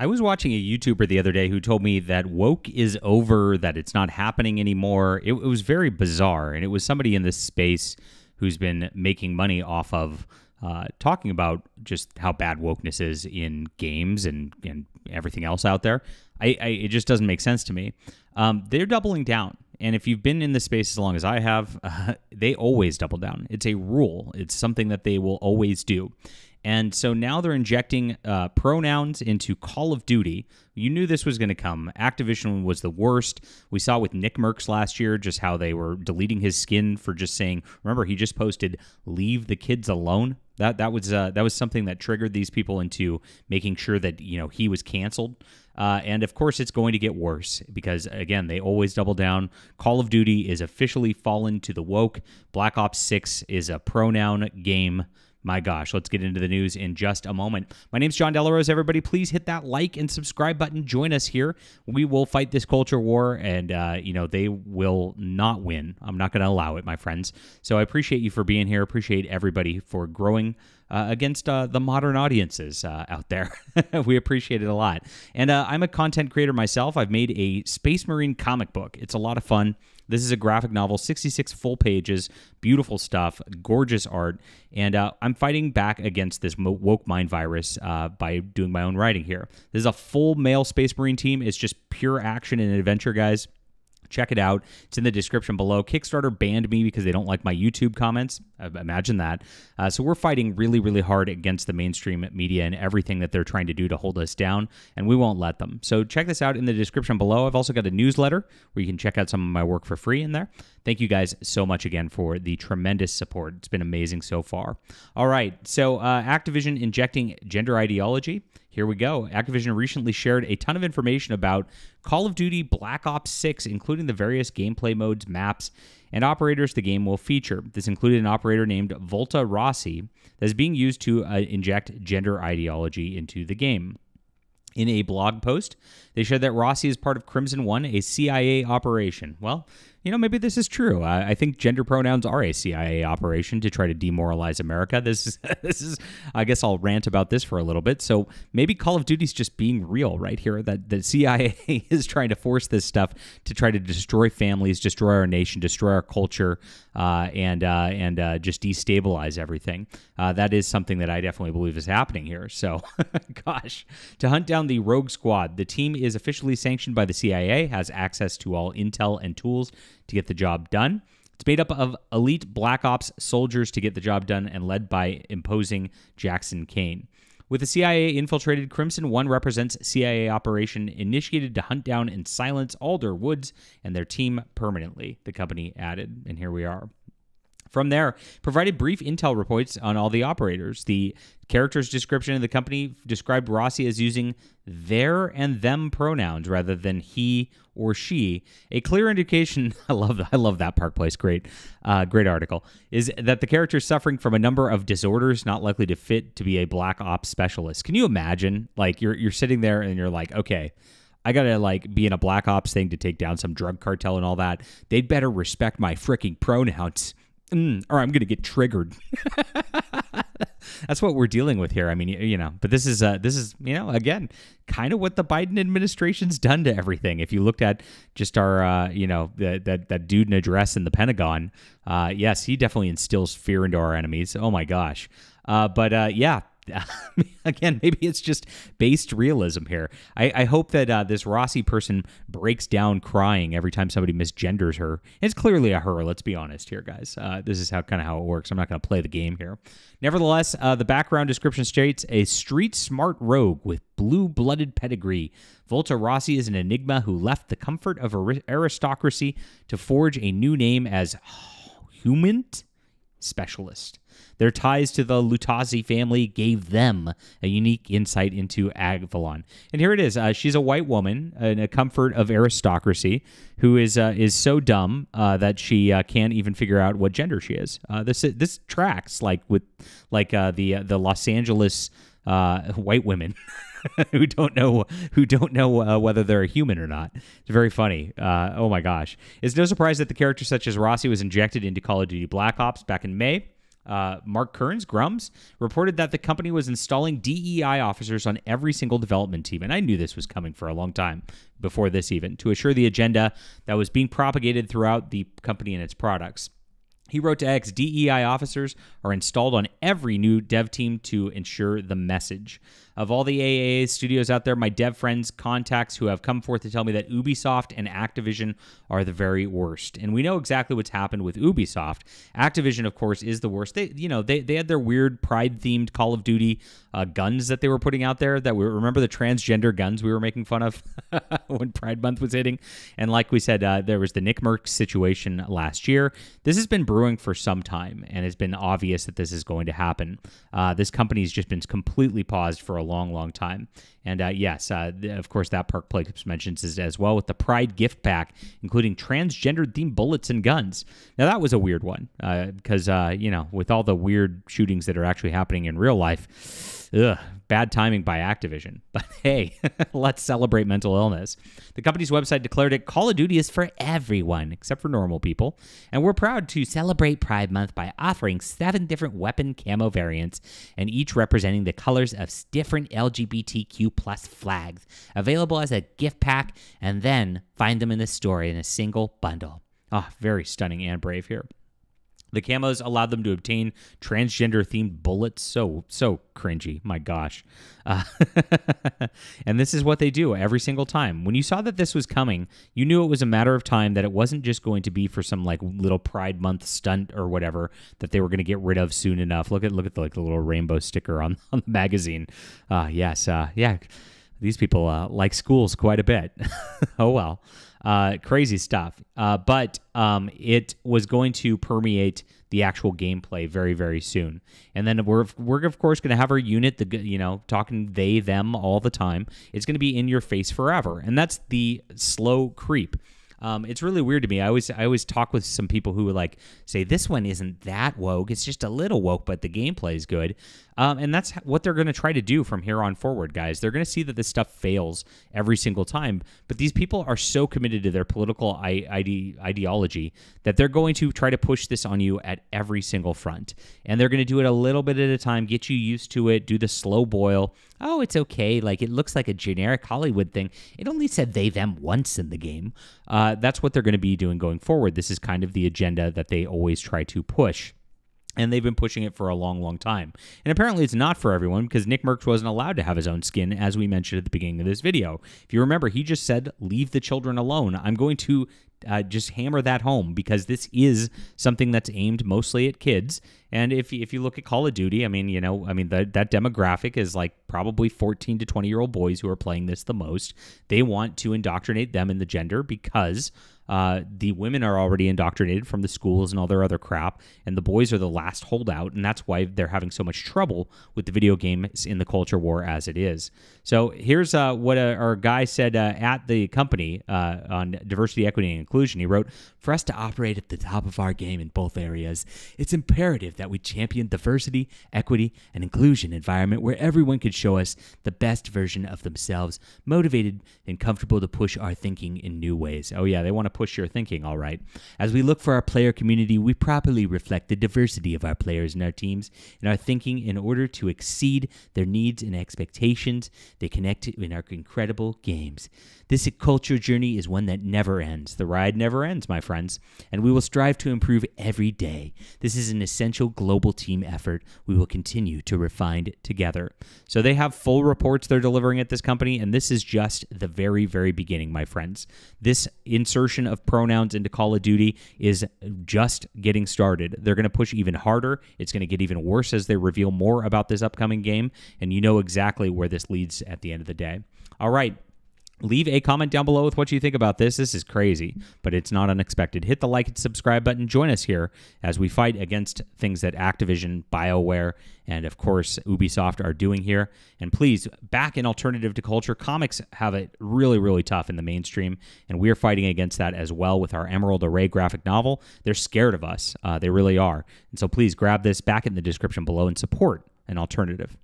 I was watching a YouTuber the other day who told me that woke is over, that it's not happening anymore. It was very bizarre, and it was somebody in this space who's been making money off of talking about just how bad wokeness is in games and everything else out there. It just doesn't make sense to me. They're doubling down. And if you've been in this space as long as I have, they always double down. It's a rule. It's something that they will always do. And so now they're injecting pronouns into Call of Duty. You knew this was going to come. Activision was the worst. We saw with Nick Merckx last year just how they were deleting his skin for just saying, remember, he just posted, "Leave the kids alone." That was something that triggered these people into making sure that he was canceled. And of course, it's going to get worse because, again, they always double down. Call of Duty is officially fallen to the woke. Black Ops 6 is a pronoun game. My gosh, let's get into the news in just a moment. My name's John Delarose. Everybody, please hit that like and subscribe button. Join us here. We will fight this culture war, and, they will not win. I'm not going to allow it, my friends. So I appreciate you for being here. Appreciate everybody for growing against the modern audiences out there. We appreciate it a lot. And I'm a content creator myself. I've made a Space Marine comic book. It's a lot of fun. This is a graphic novel, 66 full pages, beautiful stuff, gorgeous art, and I'm fighting back against this woke mind virus by doing my own writing here. This is a full male Space Marine team. It's just pure action and adventure, guys. Check it out. It's in the description below. Kickstarter banned me because they don't like my YouTube comments. Imagine that. So we're fighting really, really hard against the mainstream media and everything that they're trying to do to hold us down, and we won't let them. So check this out in the description below. I've also got a newsletter where you can check out some of my work for free in there. Thank you guys so much again for the tremendous support. It's been amazing so far. All right, so Activision injecting gender ideology. Here we go. Activision recently shared a ton of information about Call of Duty Black Ops 6, including the various gameplay modes, maps, and operators the game will feature. This included an operator named Volta Rossi that is being used to inject gender ideology into the game. In a blog post, they shared that Rossi is part of Crimson One, a CIA operation. Well, maybe this is true. I think gender pronouns are a CIA operation to try to demoralize America. This is. I guess I'll rant about this for a little bit. So maybe Call of Duty's just being real right here, that the CIA is trying to force this stuff to try to destroy families, destroy our nation, destroy our culture, and just destabilize everything. That is something that I definitely believe is happening here. So, gosh, to hunt down the Rogue Squad, the team is officially sanctioned by the CIA, has access to all intel and tools to get the job done. It's made up of elite Black Ops soldiers to get the job done and led by imposing Jackson Kane. With the CIA infiltrated, Crimson One represents CIA operation initiated to hunt down and silence Alder Woods and their team permanently, the company added. And here we are. From there, provided brief intel reports on all the operators. The character's description of the company described Rossi as using their and them pronouns rather than he or she. A clear indication, I love that Park Place, great article, is that the character is suffering from a number of disorders not likely to fit to be a Black Ops specialist. Can you imagine? Like you're sitting there and you're like, okay, I gotta be in a Black Ops thing to take down some drug cartel and all that. They'd better respect my freaking pronouns. Or I'm going to get triggered. That's what we're dealing with here. I mean, but this is again, kind of what the Biden administration's done to everything. If you looked at just our, that dude in a dress in the Pentagon, yes, he definitely instills fear into our enemies. Oh my gosh. Yeah. Again, maybe it's just based realism here. I hope that this Rossi person breaks down crying every time somebody misgenders her. It's clearly a her, let's be honest here, guys. This is how it works. I'm not going to play the game here. Nevertheless, the background description states, a street-smart rogue with blue-blooded pedigree. Volta Rossi is an enigma who left the comfort of aristocracy to forge a new name as human specialist. Their ties to the Lutazzi family gave them a unique insight into Avalon. And here it is. She's a white woman in a comfort of aristocracy who is so dumb that she can't even figure out what gender she is. This tracks with the Los Angeles white women who don't know whether they're a human or not. It's very funny. Oh my gosh! It's no surprise that the character such as Rossi was injected into Call of Duty Black Ops back in May. Mark Kearns, Grums, reported that the company was installing DEI officers on every single development team. And I knew this was coming for a long time before this even, to assure the agenda that was being propagated throughout the company and its products. He wrote to X, DEI officers are installed on every new dev team to ensure the message. Of all the AAA studios out there, my dev friends, contacts who have come forth to tell me that Ubisoft and Activision are the very worst. And we know exactly what's happened with Ubisoft. Activision, of course, is the worst. They had their weird Pride-themed Call of Duty guns that they were putting out there. Remember the transgender guns we were making fun of when Pride Month was hitting? And like we said, there was the Nick Merckx situation last year. This has been brewing for some time, and it's been obvious that this is going to happen. This company's just been completely paused for a long time. And yes, of course, that Park Place mentions is as well with the Pride gift pack, including transgender-themed bullets and guns. Now, that was a weird one because, with all the weird shootings that are actually happening in real life, bad timing by Activision. But hey, let's celebrate mental illness. The company's website declared it Call of Duty is for everyone, except for normal people. And we're proud to celebrate Pride Month by offering 7 different weapon camo variants, and each representing the colors of different LGBTQ plus flags, available as a gift pack, and then find them in the store in a single bundle. Very stunning and brave here. The camos allowed them to obtain transgender-themed bullets. So cringy. My gosh. And this is what they do every single time. When you saw that this was coming, you knew it was a matter of time, that it wasn't just going to be for some like little Pride Month stunt or whatever that they were going to get rid of soon enough. Look at the little rainbow sticker on the magazine. Yes. These people like schools quite a bit. Oh, well. Crazy stuff. But it was going to permeate the actual gameplay very, very soon. And then we're of course going to have our unit, talking they, them all the time. It's going to be in your face forever. And that's the slow creep. It's really weird to me. I always talk with some people who like say this one isn't that woke. It's just a little woke, but the gameplay is good. And that's what they're going to try to do from here on forward, guys. They're going to see that this stuff fails every single time. But these people are so committed to their political ideology that they're going to try to push this on you at every single front. And they're going to do it a little bit at a time, get you used to it, do the slow boil. Oh, it's okay. Like, it looks like a generic Hollywood thing. It only said they, them once in the game. That's what they're going to be doing going forward. This is kind of the agenda that they always try to push. And they've been pushing it for a long time. And apparently it's not for everyone, because Nick Merckx wasn't allowed to have his own skin, as we mentioned at the beginning of this video. If you remember, he just said, leave the children alone. I'm going to just hammer that home, because this is something that's aimed mostly at kids. And if you look at Call of Duty, that demographic is like probably 14 to 20-year-old boys who are playing this the most. They want to indoctrinate them in the gender because the women are already indoctrinated from the schools and all their other crap, and the boys are the last holdout, and that's why they're having so much trouble with the video games in the culture war as it is. So here's what our guy said at the company on diversity, equity, and inclusion. He wrote, "For us to operate at the top of our game in both areas, it's imperative that we champion diversity, equity, and inclusion environment where everyone can show us the best version of themselves, motivated and comfortable to push our thinking in new ways." Oh yeah, they want to push your thinking, all right. "As we look for our player community, we properly reflect the diversity of our players and our teams in our thinking in order to exceed their needs and expectations. They connect in our incredible games. This culture journey is one that never ends. The ride never ends, my friends, and we will strive to improve every day. This is an essential global team effort we will continue to refine together." So they have full reports they're delivering at this company, and this is just the very, very beginning, my friends. This insertion of pronouns into Call of Duty is just getting started. They're going to push even harder. It's going to get even worse as they reveal more about this upcoming game, and you know exactly where this leads at the end of the day. All right. Leave a comment down below with what you think about this. This is crazy, but it's not unexpected. Hit the like and subscribe button. Join us here as we fight against things that Activision, BioWare, and of course Ubisoft are doing here. And please, back an alternative to culture. Comics have it really, really tough in the mainstream, and we're fighting against that as well with our Emerald Array graphic novel. They're scared of us. They really are. And so please grab this back in the description below and support an alternative.